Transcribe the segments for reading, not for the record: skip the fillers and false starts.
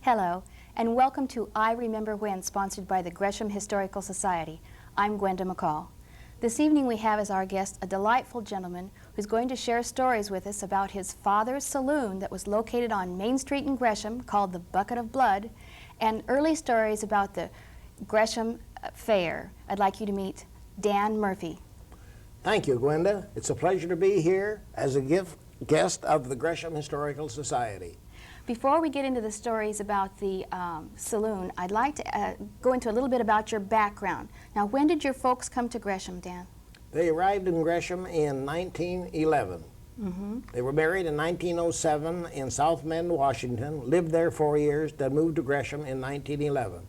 Hello, and welcome to I Remember When, sponsored by the Gresham Historical Society. I'm Gwenda McCall. This evening we have as our guest a delightful gentleman who's going to share stories with us about his father's saloon that was located on Main Street in Gresham called the Bucket of Blood, and early stories about the Gresham Fair. I'd like you to meet Dan Murphy. Thank you, Gwenda. It's a pleasure to be here as a guest of the Gresham Historical Society. Before we get into the stories about the saloon, I'd like to go into a little bit about your background. Now, when did your folks come to Gresham, Dan? They arrived in Gresham in 1911. They were married in 1907 in South Bend, Washington, lived there 4 years, then moved to Gresham in 1911,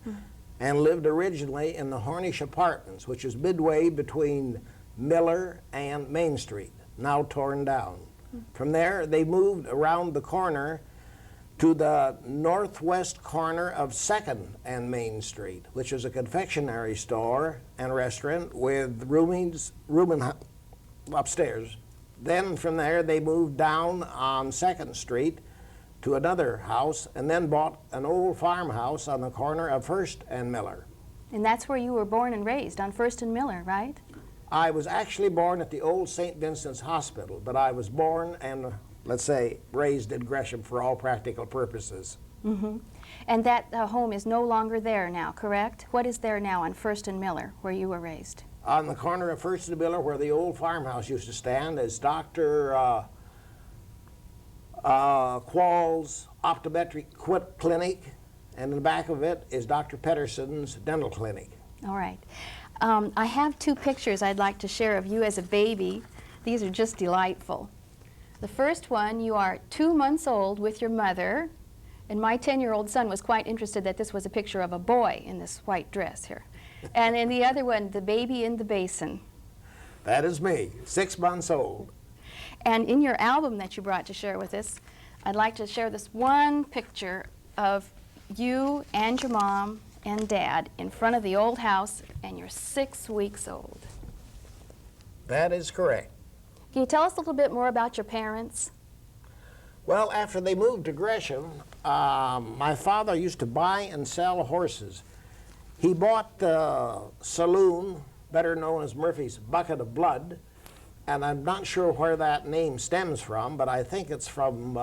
and lived originally in the Hornish Apartments, which is midway between Miller and Main Street, now torn down. From there, they moved around the corner to the northwest corner of 2nd and Main Street, which is a confectionery store and restaurant with room upstairs. Then from there they moved down on 2nd Street to another house and then bought an old farmhouse on the corner of 1st and Miller. And that's where you were born and raised, on 1st and Miller, right? I was actually born at the old St. Vincent's Hospital, but I was born and, let's say, raised in Gresham for all practical purposes. And that home is no longer there now, correct? What is there now on 1st and Miller, where you were raised? On the corner of 1st and Miller, where the old farmhouse used to stand, is Dr. Quall's optometric clinic, and in the back of it is Dr. Pedersen's dental clinic. All right. I have two pictures I'd like to share of you as a baby. These are just delightful. The first one, you are 2 months old with your mother, and my 10-year-old son was quite interested that this was a picture of a boy in this white dress here. And in the other one, the baby in the basin. That is me, 6 months old. And in your album that you brought to share with us, I'd like to share this one picture of you and your mom and Dad in front of the old house, and you're 6 weeks old. That is correct. Can you tell us a little bit more about your parents? Well, after they moved to Gresham, my father used to buy and sell horses. He bought the saloon, better known as Murphy's Bucket of Blood, and I'm not sure where that name stems from, but I think it's from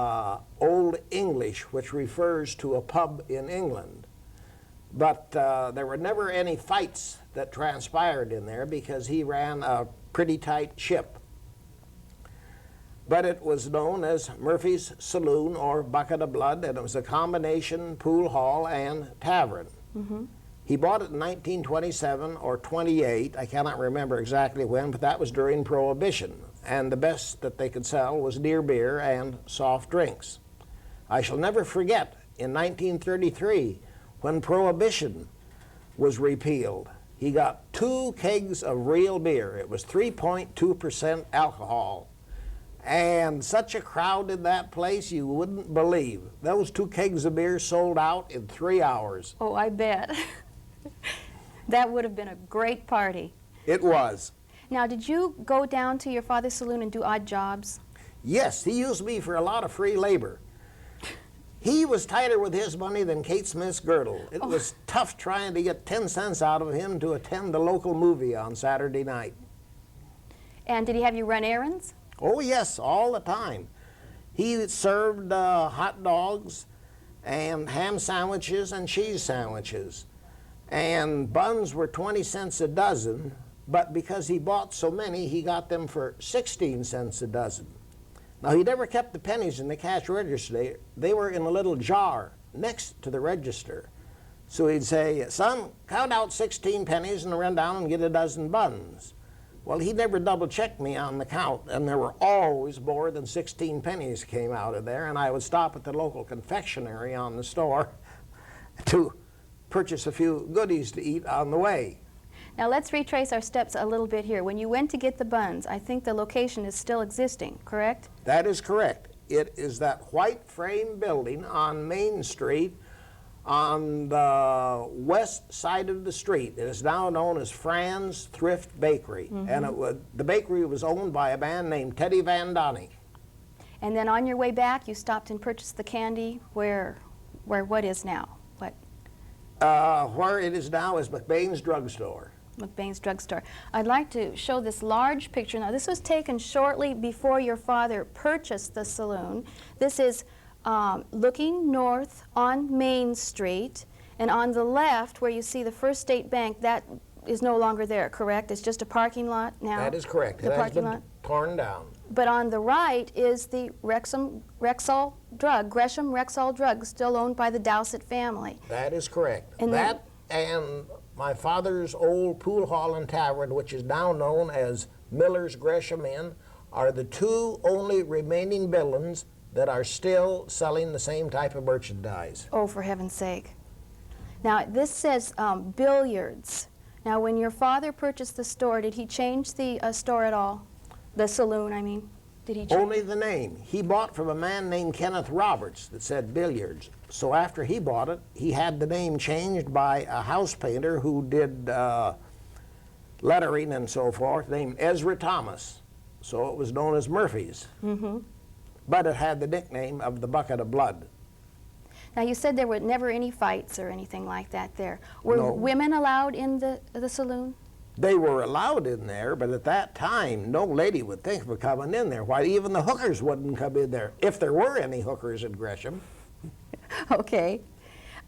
Old English, which refers to a pub in England. But there were never any fights that transpired in there because he ran a pretty tight ship. But it was known as Murphy's Saloon or Bucket of Blood, and it was a combination pool hall and tavern. He bought it in 1927 or 28, I cannot remember exactly when, but that was during Prohibition, and the best that they could sell was near beer and soft drinks. I shall never forget, in 1933, when Prohibition was repealed, he got 2 kegs of real beer. It was 3.2% alcohol. And such a crowd in that place you wouldn't believe. Those 2 kegs of beer sold out in 3 hours. Oh, I bet. That would have been a great party. It was. Now, did you go down to your father's saloon and do odd jobs? Yes, he used me for a lot of free labor. He was tighter with his money than Kate Smith's girdle. It was tough trying to get 10 cents out of him to attend the local movie on Saturday night. And did he have you run errands? Oh yes, all the time. He served hot dogs and ham sandwiches and cheese sandwiches. And buns were 20 cents a dozen, but because he bought so many, he got them for 16 cents a dozen. Now, he never kept the pennies in the cash register. They were in a little jar next to the register. So he'd say, "Son, count out 16 pennies and run down and get a dozen buns." Well, he never double-checked me on the count, and there were always more than 16 pennies came out of there, and I would stop at the local confectionery on the store to purchase a few goodies to eat on the way. Now, let's retrace our steps a little bit here. When you went to get the buns, I think the location is still existing, correct? That is correct. It is that white frame building on Main Street on the west side of the street. It is now known as Fran's Thrift Bakery, and the bakery was owned by a man named Teddy Van Donny. And then on your way back, you stopped and purchased the candy where? where what is now? What? Where it is now is McBain's Drugstore. McBain's Drugstore. I'd like to show this large picture. Now, this was taken shortly before your father purchased the saloon. This is looking north on Main Street, and on the left, where you see the First State Bank, that is no longer there, correct? It's just a parking lot now? That is correct. The It has parking been lot? torn down. But on the right is the Gresham Rexall Drug, still owned by the Dowsett family. That is correct. And that and my father's old pool hall and tavern, which is now known as Miller's Gresham Inn, are the two only remaining buildings that are still selling the same type of merchandise. Oh, for heaven's sake. Now, this says billiards. Now, when your father purchased the store, did he change the store at all? The saloon, I mean. Did he change? Only the name. He bought from a man named Kenneth Roberts that said billiards. So after he bought it, he had the name changed by a house painter who did lettering and so forth, named Ezra Thomas. So it was known as Murphy's. Mm-hmm. But it had the nickname of the Bucket of Blood. Now, you said there were never any fights or anything like that there. Were No. women allowed in the saloon? They were allowed in there, but at that time, no lady would think of coming in there. Why, even the hookers wouldn't come in there, if there were any hookers in Gresham. Okay.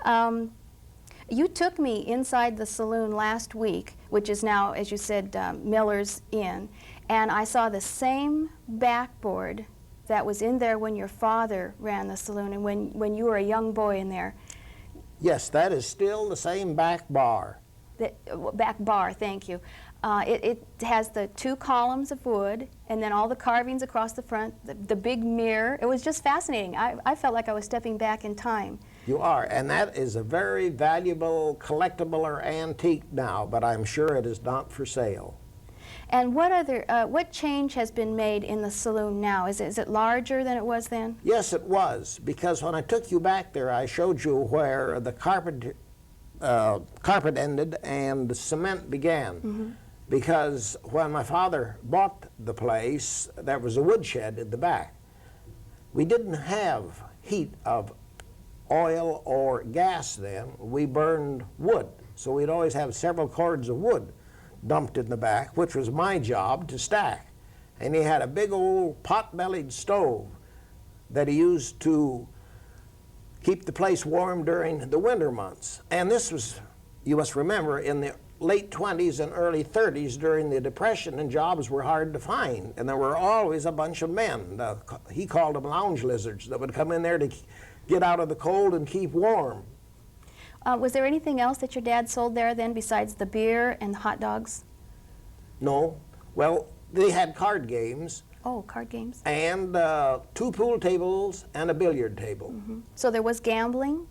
You took me inside the saloon last week, which is now, as you said, Miller's Inn, and I saw the same backboard that was in there when your father ran the saloon and when you were a young boy in there. Yes, that is still the same back bar. Back bar, thank you. It has the two columns of wood and then all the carvings across the front, the big mirror. It was just fascinating. I felt like I was stepping back in time. You are, and that is a very valuable collectible or antique now, but I'm sure it is not for sale. And what change has been made in the saloon now? Is it larger than it was then? Yes, it was, because when I took you back there, I showed you where the carpet ended and the cement began. Mm-hmm. Because when my father bought the place, there was a woodshed in the back. We didn't have heat of oil or gas then. We burned wood, so we'd always have several cords of wood dumped in the back, which was my job to stack. And he had a big old pot-bellied stove that he used to keep the place warm during the winter months. And this was, you must remember, in the late 20s and early 30s during the Depression, and jobs were hard to find. And there were always a bunch of men, he called them lounge lizards, that would come in there to get out of the cold and keep warm. Was there anything else that your dad sold there then besides the beer and the hot dogs? No. Well, they had card games. Oh, card games. And 2 pool tables and a billiard table. Mm-hmm. So there was gambling?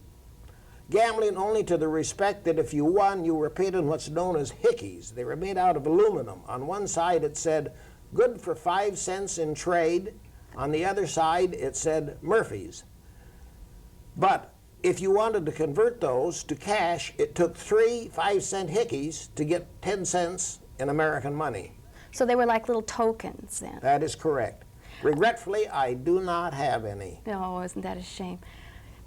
Gambling only to the respect that if you won, you were paid in what's known as hickeys. They were made out of aluminum. On one side it said, good for 5 cents in trade. On the other side it said Murphy's. But if you wanted to convert those to cash, it took 3 5-cent hickeys to get 10 cents in American money. So they were like little tokens then? That is correct. Regretfully, I do not have any. Oh, isn't that a shame?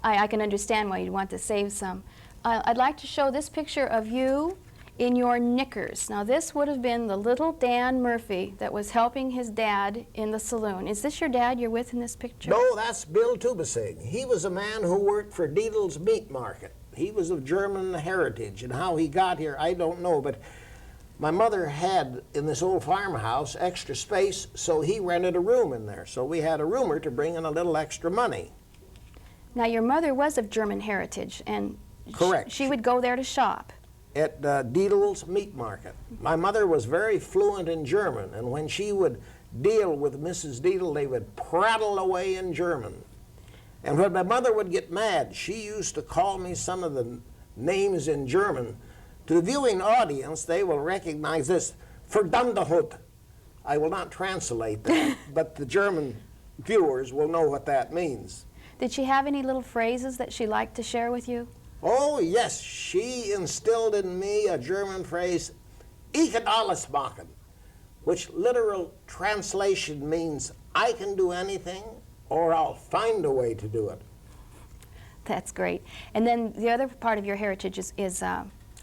I can understand why you'd want to save some. I'd like to show this picture of you in your knickers. Now, this would have been the little Dan Murphy that was helping his dad in the saloon. Is this your dad you're with in this picture? No, that's Bill Tubesing. He was a man who worked for Diedel's Meat Market. He was of German heritage, and how he got here, I don't know, but my mother had, in this old farmhouse, extra space, so he rented a room in there. So we had a roomer to bring in a little extra money. Now, your mother was of German heritage, and Correct. She would go there to shop. At Diedel's Meat Market. My mother was very fluent in German, and when she would deal with Mrs. Diedel, they would prattle away in German. And when my mother would get mad, she used to call me some of the names in German. To the viewing audience, they will recognize this, verdammte Hut. I will not translate that, but the German viewers will know what that means. Did she have any little phrases that she liked to share with you? Oh, yes, she instilled in me a German phrase, ich kann alles machen, which literal translation means I can do anything or I'll find a way to do it. That's great. And then the other part of your heritage is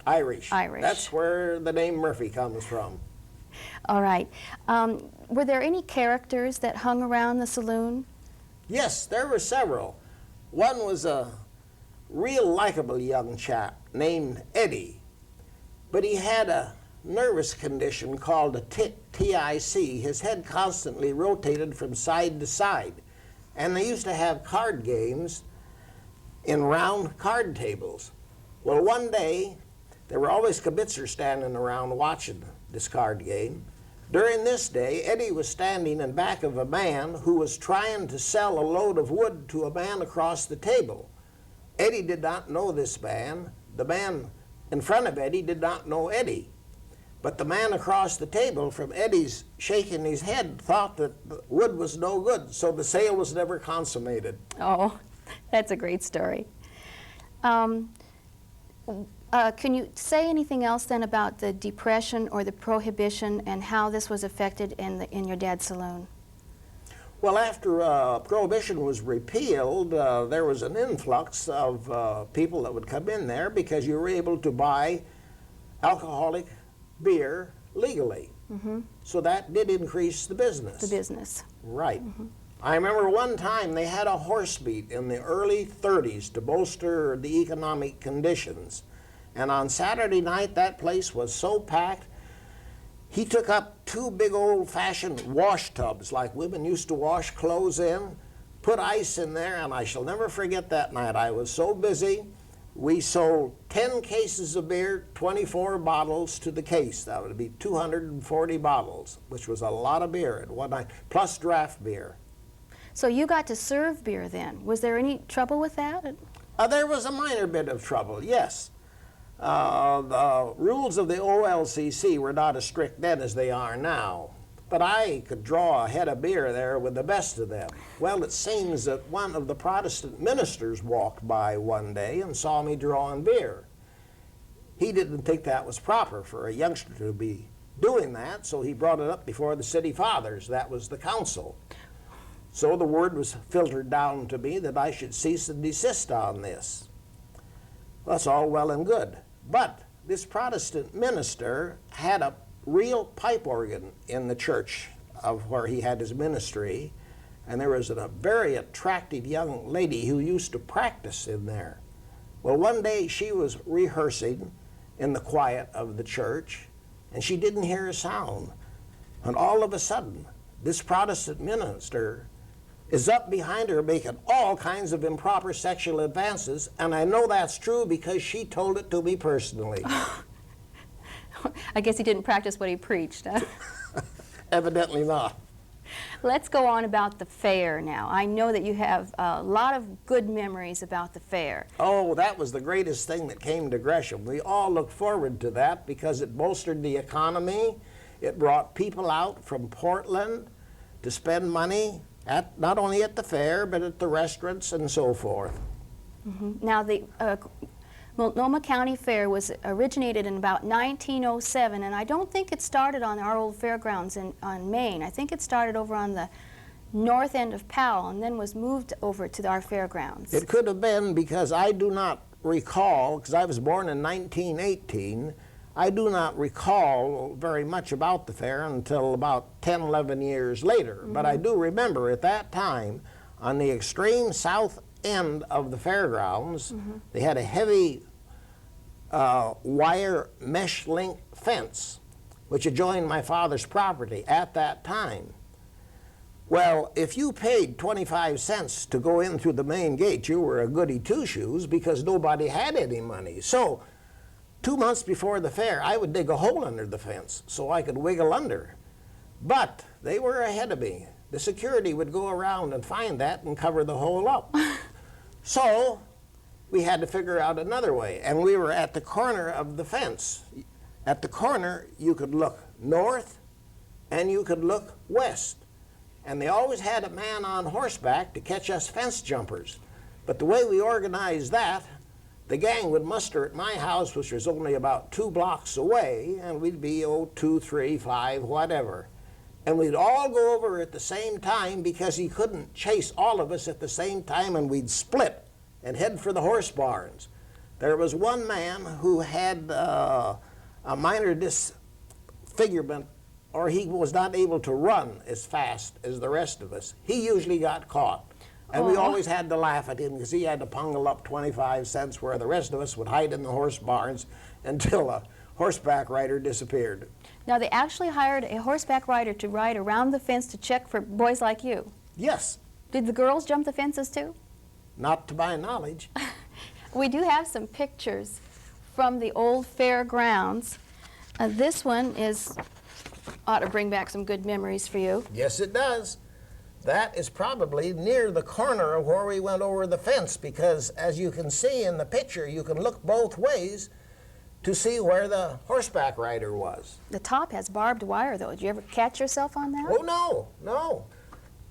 Irish. Irish. That's where the name Murphy comes from. all right. Were there any characters that hung around the saloon? Yes, there were several. One was a real likable young chap named Eddie, but he had a nervous condition called a TIC. His head constantly rotated from side to side, and they used to have card games in round card tables. Well, one day, there were always kibitzers standing around watching this card game. During this day, Eddie was standing in back of a man who was trying to sell a load of wood to a man across the table. Eddie did not know this man. The man in front of Eddie did not know Eddie. But the man across the table, from Eddie's shaking his head, thought that the wood was no good, so the sale was never consummated. Oh, that's a great story. Can you say anything else then about the Depression or the Prohibition and how this was affected in your dad's saloon? Well, after Prohibition was repealed, there was an influx of people that would come in there because you were able to buy alcoholic beer legally. Mm-hmm. So that did increase the business. The business. Right. Mm-hmm. I remember one time they had a horse meet in the early 30s to bolster the economic conditions. And on Saturday night, that place was so packed, he took up 2 big old-fashioned wash tubs like women used to wash clothes in, put ice in there, and I shall never forget that night. I was so busy. We sold 10 cases of beer, 24 bottles to the case. That would be 240 bottles, which was a lot of beer at one night, plus draft beer. So you got to serve beer then. Was there any trouble with that? There was a minor bit of trouble, yes. The rules of the OLCC were not as strict then as they are now. But I could draw a head of beer there with the best of them. Well, it seems that one of the Protestant ministers walked by one day and saw me drawing beer. He didn't think that was proper for a youngster to be doing that, so he brought it up before the city fathers. That was the council. So the word was filtered down to me that I should cease and desist on this. That's all well and good. But this Protestant minister had a real pipe organ in the church of where he had his ministry, and there was a very attractive young lady who used to practice in there. Well, one day she was rehearsing in the quiet of the church, and she didn't hear a sound. And all of a sudden, this Protestant minister is up behind her making all kinds of improper sexual advances, and I know that's true because she told it to me personally. I guess he didn't practice what he preached. Huh? Evidently not. Let's go on about the fair now. I know that you have a lot of good memories about the fair. Oh, that was the greatest thing that came to Gresham. We all looked forward to that because it bolstered the economy. It brought people out from Portland to spend money at not only at the fair, but at the restaurants and so forth. Mm-hmm. Now, the Multnomah County Fair was originated in about 1907, and I don't think it started on our old fairgrounds on Main. I think it started over on the north end of Powell and then was moved over to our fairgrounds. It could have been because I do not recall, because I was born in 1918, I do not recall very much about the fair until about 10, 11 years later. Mm-hmm. But I do remember at that time, on the extreme south end of the fairgrounds, mm-hmm. they had a heavy wire mesh link fence which adjoined my father's property at that time. Well, if you paid 25 cents to go in through the main gate, you were a goody two-shoes because nobody had any money. So 2 months before the fair, I would dig a hole under the fence so I could wiggle under. But they were ahead of me. The security would go around and find that and cover the hole up. So we had to figure out another way, and we were at the corner of the fence. At the corner, you could look north and you could look west. And they always had a man on horseback to catch us fence jumpers. But the way we organized that, the gang would muster at my house, which was only about 2 blocks away, and we'd be 2, 3, 5, whatever. And we'd all go over at the same time because he couldn't chase all of us at the same time, and we'd split and head for the horse barns. There was one man who had a minor disfigurement, or he was not able to run as fast as the rest of us. He usually got caught. And we always had to laugh at him because he had to pungle up 25 cents where the rest of us would hide in the horse barns until a horseback rider disappeared. Now, they actually hired a horseback rider to ride around the fence to check for boys like you. Yes. Did the girls jump the fences too? Not to my knowledge. We do have some pictures from the old fairgrounds. This one ought to bring back some good memories for you. Yes, it does. That is probably near the corner of where we went over the fence, because as you can see in the picture, you can look both ways to see where the horseback rider was. The top has barbed wire, though. Did you ever catch yourself on that? Oh, no, no.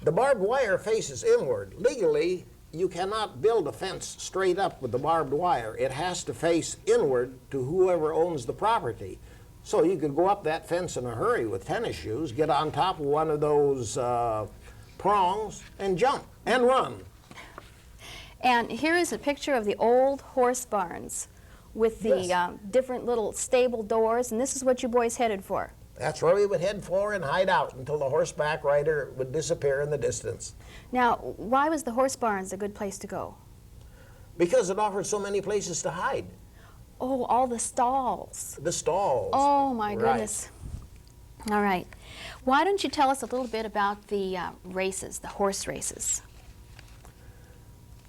The barbed wire faces inward. Legally, you cannot build a fence straight up with the barbed wire. It has to face inward to whoever owns the property. So you could go up that fence in a hurry with tennis shoes, get on top of one of those prongs, and jump and run. And here is a picture of the old horse barns with the different little stable doors, and this is what you boys headed for. That's where we would head for and hide out until the horseback rider would disappear in the distance. Now, why was the horse barns a good place to go? Because it offered so many places to hide. Oh, all the stalls. The stalls. Oh, my goodness. All right. Why don't you tell us a little bit about the races, the horse races?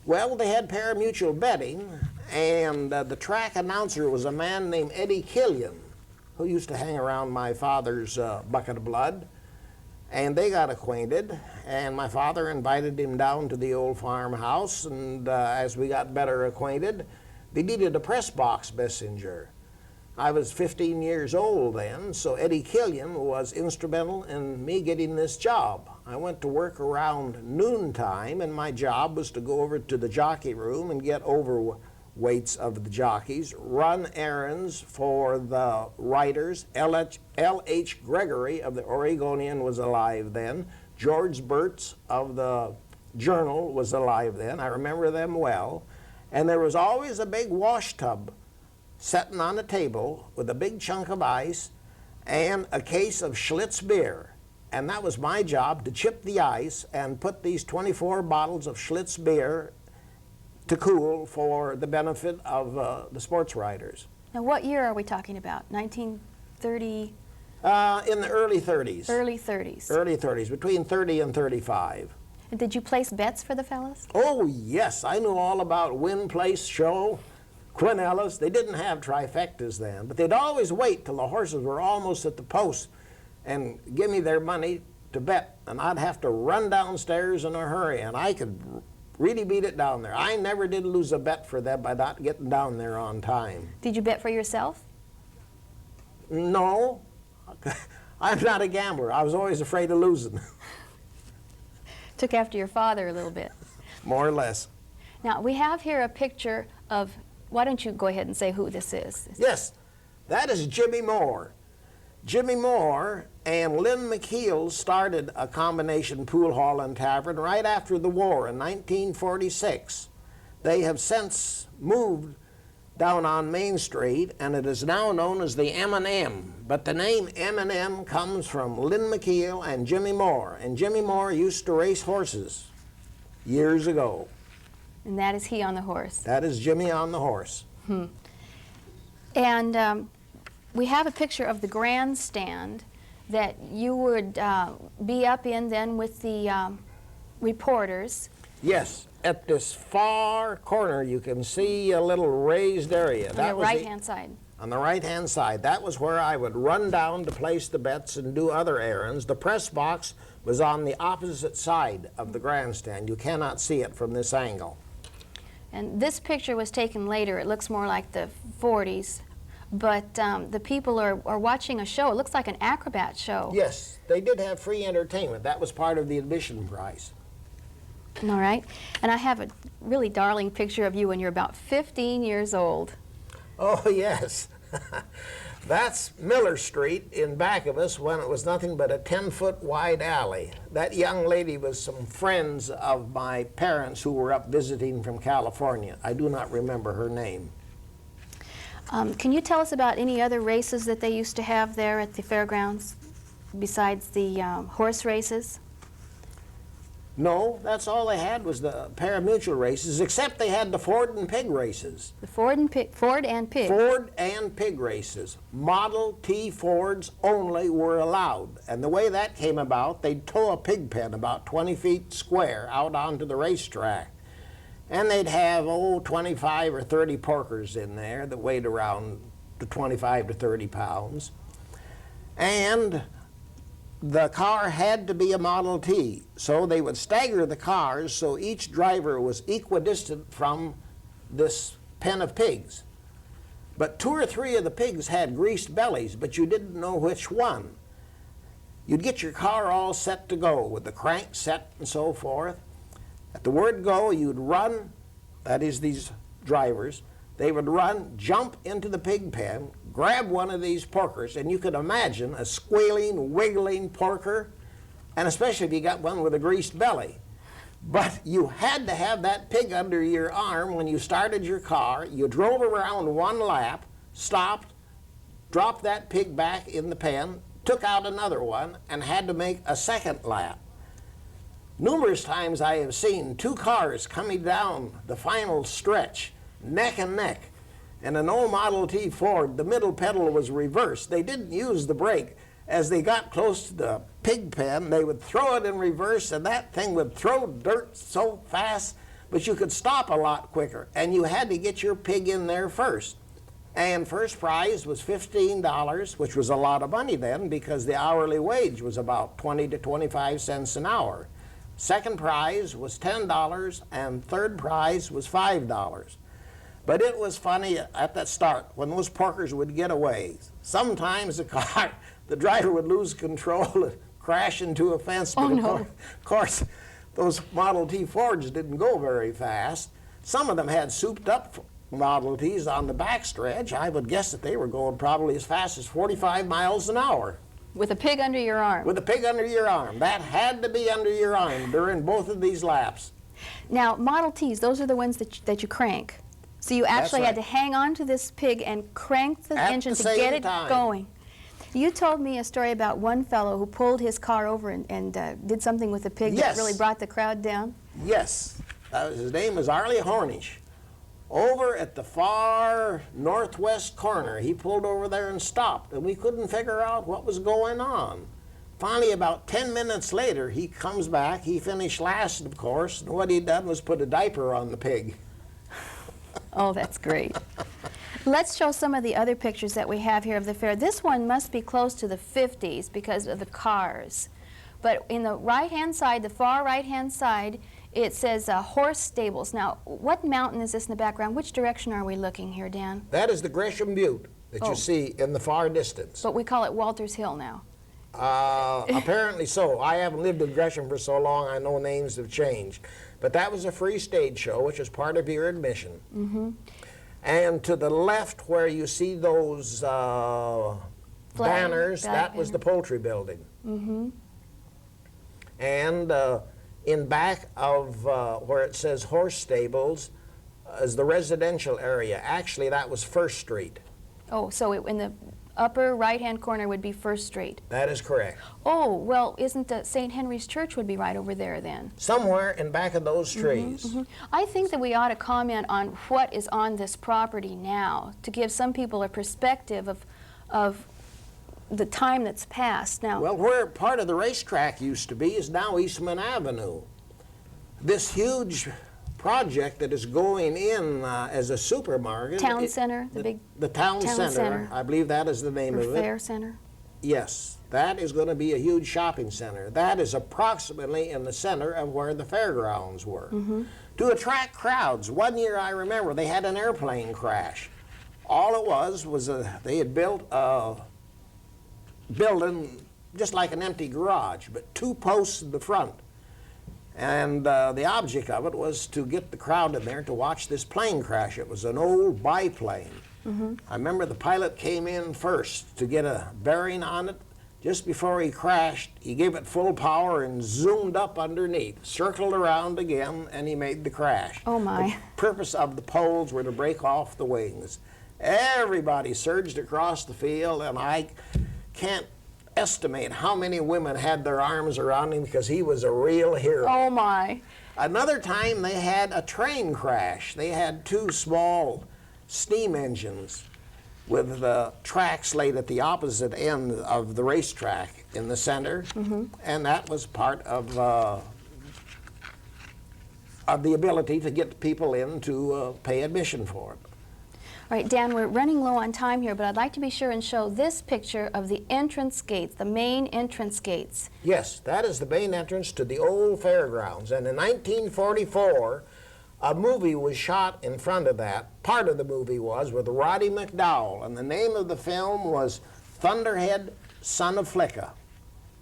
Well, they had pari-mutuel betting, and the track announcer was a man named Eddie Killian, who used to hang around my father's bucket of blood. And they got acquainted, and my father invited him down to the old farmhouse, and as we got better acquainted, they needed a press box messenger. I was 15 years old then, so Eddie Killian was instrumental in me getting this job. I went to work around noontime, and my job was to go over to the jockey room and get overweights of the jockeys, run errands for the writers. L.H. Gregory of the Oregonian was alive then. George Burtz of the Journal was alive then. I remember them well. And there was always a big wash tub sitting on a table with a big chunk of ice and a case of Schlitz beer. And that was my job, to chip the ice and put these 24 bottles of Schlitz beer to cool for the benefit of the sports riders. Now, what year are we talking about? 1930? In the early 30s. Early 30s. Early 30s, between 30 and 35. And did you place bets for the fellas? Oh, yes. I knew all about Win Place Show, Quinellas. They didn't have trifectas then, but they'd always wait till the horses were almost at the post and give me their money to bet. And I'd have to run downstairs in a hurry, and I could really beat it down there. I never did lose a bet for them by not getting down there on time. Did you bet for yourself? No. I'm not a gambler. I was always afraid of losing. Took after your father a little bit. More or less. Now, we have here a picture of, why don't you go ahead and say who this is? Yes, that is Jimmy Moore. Jimmy Moore and Lynn McKeel started a combination pool hall and tavern right after the war in 1946. They have since moved down on Main Street, and it is now known as the M&M. But the name M&M comes from Lynn McKeel and Jimmy Moore. And Jimmy Moore used to race horses years ago. And that is he on the horse. That is Jimmy on the horse. And we have a picture of the grandstand that you would be up in then with the reporters. Yes, at this far corner you can see a little raised area. On the right-hand side. On the right-hand side. That was where I would run down to place the bets and do other errands. The press box was on the opposite side of the grandstand. You cannot see it from this angle. And this picture was taken later. It looks more like the 40s. But the people are watching a show. It looks like an acrobat show. Yes, they did have free entertainment. That was part of the admission price. All right. And I have a really darling picture of you when you're about 15 years old. Oh, yes. That's Miller Street in back of us when it was nothing but a 10-foot wide alley. That young lady was some friends of my parents who were up visiting from California. I do not remember her name. Can you tell us about any other races that they used to have there at the fairgrounds besides the horse races? No, that's all they had was the parimutuel races, except they had the Ford and Pig races. The Ford and Pig? Ford and Pig races. Model T Fords only were allowed. And the way that came about, they'd tow a pig pen about 20 feet square out onto the racetrack. And they'd have, 25 or 30 porkers in there that weighed around 25 to 30 pounds. And the car had to be a Model T, so they would stagger the cars so each driver was equidistant from this pen of pigs. But 2 or 3 of the pigs had greased bellies, but you didn't know which one. You'd get your car all set to go with the crank set and so forth. At the word go, you'd run, that is these drivers, they would run, jump into the pig pen, grab one of these porkers, and you could imagine a squealing, wiggling porker, and especially if you got one with a greased belly. But you had to have that pig under your arm when you started your car. You drove around one lap, stopped, dropped that pig back in the pen, took out another one, and had to make a second lap. Numerous times I have seen 2 cars coming down the final stretch, neck and neck. And an old Model T Ford, the middle pedal was reversed. They didn't use the brake. As they got close to the pig pen, they would throw it in reverse, and that thing would throw dirt so fast, but you could stop a lot quicker. And you had to get your pig in there first. And first prize was $15, which was a lot of money then because the hourly wage was about 20 to 25 cents an hour. Second prize was $10, and third prize was $5. But it was funny at that start when those porkers would get away. Sometimes the driver would lose control and crash into a fence. But of course, those Model T Fords didn't go very fast. Some of them had souped up Model Ts on the backstretch. I would guess that they were going probably as fast as 45 miles an hour. With a pig under your arm? With a pig under your arm. That had to be under your arm during both of these laps. Now, Model Ts, those are the ones that you crank. So you actually had to hang on to this pig and crank the engine to get it going. You told me a story about one fellow who pulled his car over and did something with the pig that really brought the crowd down. Yes. His name was Arlie Hornish. Over at the far northwest corner, he pulled over there and stopped, and we couldn't figure out what was going on. Finally, about 10 minutes later, he comes back. He finished last, of course, and what he'd done was put a diaper on the pig. Oh, that's great. Let's show some of the other pictures that we have here of the fair. This one must be close to the 50s because of the cars. But in the right-hand side, the far right-hand side, it says horse stables. Now, what mountain is this in the background? Which direction are we looking here, Dan? That is the Gresham Butte that you see in the far distance. But we call it Walters Hill now. Apparently so. I haven't lived in Gresham for so long, I know names have changed. But that was a free stage show, which is part of your admission. Mm-hmm. And to the left where you see those banners, that was the poultry building. Mm-hmm. And in back of where it says horse stables is the residential area. Actually, that was First Street. Oh, so in the upper right-hand corner would be First Street. That is correct. Oh, well, isn't the St. Henry's Church would be right over there then? Somewhere in back of those trees. Mm-hmm, mm-hmm. I think that we ought to comment on what is on this property now to give some people a perspective of the time that's passed now. Well, where part of the racetrack used to be is now Eastman Avenue. This huge project that is going in as a supermarket. Town Center, the Town Center. I believe that is the name of it. Fair Center. Yes, that is going to be a huge shopping center. That is approximately in the center of where the fairgrounds were. Mm-hmm. To attract crowds, one year I remember they had an airplane crash. All it was they had built a building just like an empty garage, but 2 posts in the front. And the object of it was to get the crowd in there to watch this plane crash. It was an old biplane. I remember the pilot came in first to get a bearing on it. Just before he crashed, he gave it full power and zoomed up underneath, circled around again, and he made the crash. Oh my. The purpose of the poles were to break off the wings. Everybody surged across the field, and I can't estimate how many women had their arms around him because he was a real hero. Oh my. Another time they had a train crash. They had two small steam engines with the tracks laid at the opposite end of the racetrack in the center, and that was part of the ability to get people in to pay admission for it. All right, Dan, we're running low on time here, but I'd like to be sure and show this picture of the entrance gates, the main entrance gates. Yes, that is the main entrance to the old fairgrounds, and in 1944, a movie was shot in front of that. Part of the movie was with Roddy McDowell, and the name of the film was Thunderhead, Son of Flicka,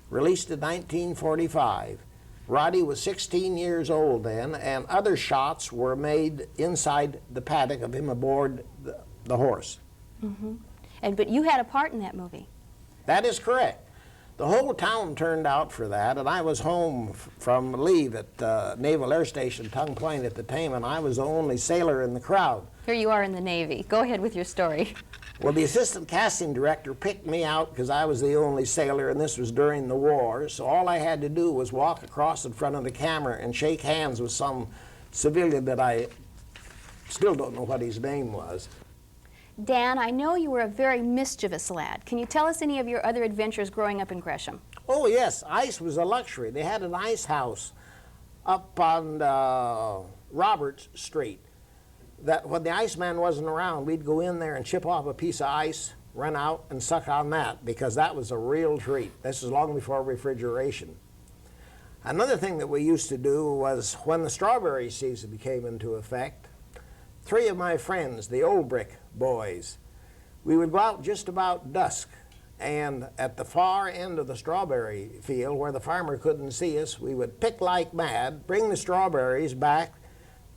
released in 1945. Roddy was 16 years old then, and other shots were made inside the paddock of him aboard the horse. But you had a part in that movie. That is correct. The whole town turned out for that, and I was home from leave at Naval Air Station Tongue Point at the time, and I was the only sailor in the crowd. Here you are in the Navy. Go ahead with your story. Well, the assistant casting director picked me out because I was the only sailor, and this was during the war, so all I had to do was walk across in front of the camera and shake hands with some civilian that I still don't know what his name was. Dan, I know you were a very mischievous lad. Can you tell us any of your other adventures growing up in Gresham? Oh, yes. Ice was a luxury. They had an ice house up on Roberts Street that when the iceman wasn't around, we'd go in there and chip off a piece of ice, run out, and suck on that because that was a real treat. This is long before refrigeration. Another thing that we used to do was when the strawberry season came into effect, 3 of my friends, the Old Brick boys, we would go out just about dusk, and at the far end of the strawberry field where the farmer couldn't see us, we would pick like mad, bring the strawberries back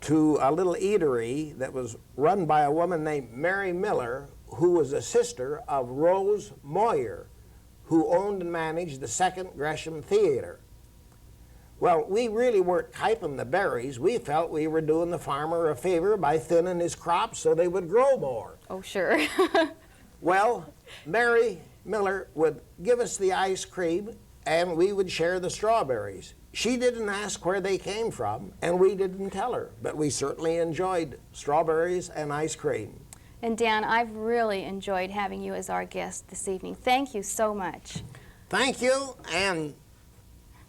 to a little eatery that was run by a woman named Mary Miller, who was a sister of Rose Moyer, who owned and managed the Second Gresham Theater. Well, we really weren't hyping the berries. We felt we were doing the farmer a favor by thinning his crops so they would grow more. Oh, sure. Well, Mary Miller would give us the ice cream and we would share the strawberries. She didn't ask where they came from and we didn't tell her, but we certainly enjoyed strawberries and ice cream. And Dan, I've really enjoyed having you as our guest this evening. Thank you so much. Thank you and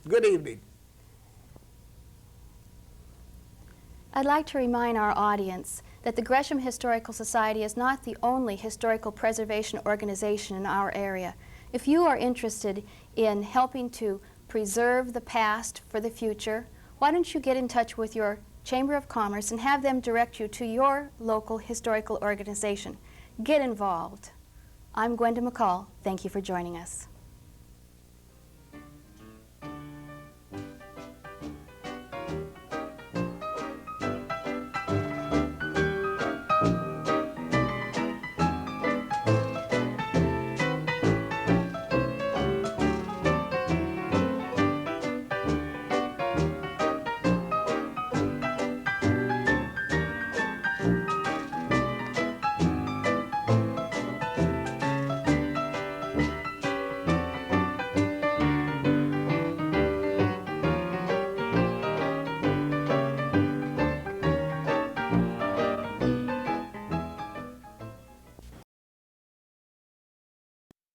good evening. I'd like to remind our audience that the Gresham Historical Society is not the only historical preservation organization in our area. If you are interested in helping to preserve the past for the future, why don't you get in touch with your Chamber of Commerce and have them direct you to your local historical organization. Get involved. I'm Gwenda McCall. Thank you for joining us.